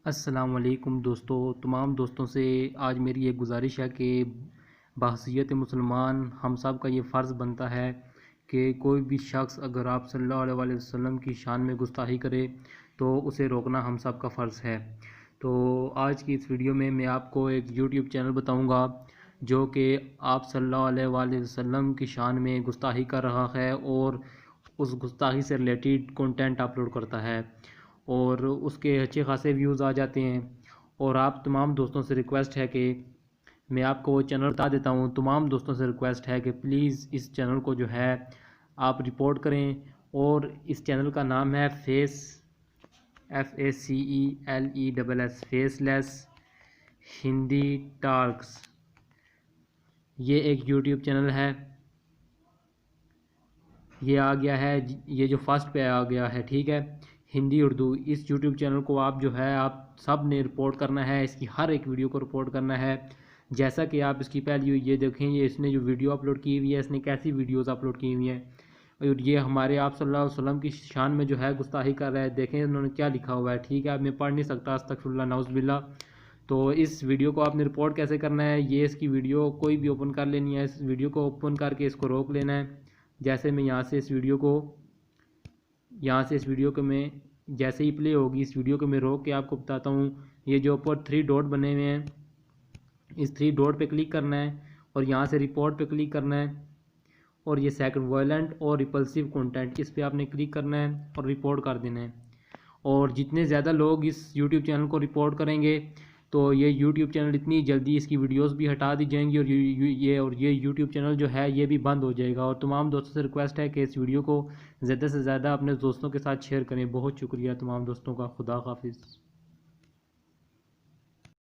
अस्सलाम वालेकुम दोस्तों, तमाम दोस्तों से आज मेरी एक गुजारिश है कि बहसीयत मुसलमान हम सब का ये फ़र्ज़ बनता है कि कोई भी शख्स अगर आप सल्लल्लाहु अलैहि वसल्लम की शान में गुस्ताखी करे तो उसे रोकना हम सब का फ़र्ज़ है। तो आज की इस वीडियो में मैं आपको एक यूट्यूब चैनल बताऊंगा जो कि आप सल्लल्लाहु अलैहि वसल्लम की शान में गुस्ताखी कर रहा है और उस गुस्ताखी से रिलेटेड कंटेंट अपलोड करता है और उसके अच्छे खासे व्यूज़ आ जाते हैं। और आप तमाम दोस्तों से रिक्वेस्ट है कि मैं आपको वो चैनल बता देता हूँ। तमाम दोस्तों से रिक्वेस्ट है कि प्लीज़ इस चैनल को जो है आप रिपोर्ट करें। और इस चैनल का नाम है FACELESS फेसलेस हिंदी टॉक्स। ये एक यूट्यूब चैनल है, ये आ गया है, ये जो फर्स्ट पे आ गया है, ठीक है, हिंदी उर्दू। इस यूट्यूब चैनल को आप जो है आप सब ने रिपोर्ट करना है, इसकी हर एक वीडियो को रिपोर्ट करना है। जैसा कि आप इसकी पहली ये देखें, ये इसने जो वीडियो अपलोड की हुई है, इसने कैसी वीडियोस अपलोड की हुई हैं और ये हमारे आप सल्लल्लाहु अलैहि वसल्लम की शान में जो है गुस्ताखी कर रहा है। देखें इन्होंने क्या लिखा हुआ है, ठीक है, मैं पढ़ नहीं सकता, अस्तगफिरुल्लाह नाउज़ुबिल्लाह। तो इस वीडियो को आपने रिपोर्ट कैसे करना है, ये इसकी वीडियो कोई भी ओपन कर लेनी है, इस वीडियो को ओपन करके इसको रोक लेना है। जैसे मैं यहाँ से इस वीडियो को मैं जैसे ही प्ले होगी इस वीडियो को मैं रोक के आपको बताता हूँ। ये जो ऊपर 3 डॉट बने हुए हैं, इस 3 डॉट पे क्लिक करना है और यहाँ से रिपोर्ट पे क्लिक करना है और ये सेकंड वायलेंट और रिपल्सिव कंटेंट, इस पे आपने क्लिक करना है और रिपोर्ट कर देना है। और जितने ज़्यादा लोग इस यूट्यूब चैनल को रिपोर्ट करेंगे तो ये यूट्यूब चैनल इतनी जल्दी इसकी वीडियोस भी हटा दी जाएंगी और ये यूट्यूब चैनल जो है ये भी बंद हो जाएगा। और तमाम दोस्तों से रिक्वेस्ट है कि इस वीडियो को ज़्यादा से ज़्यादा अपने दोस्तों के साथ शेयर करें। बहुत शुक्रिया तमाम दोस्तों का। खुदा हाफिज़।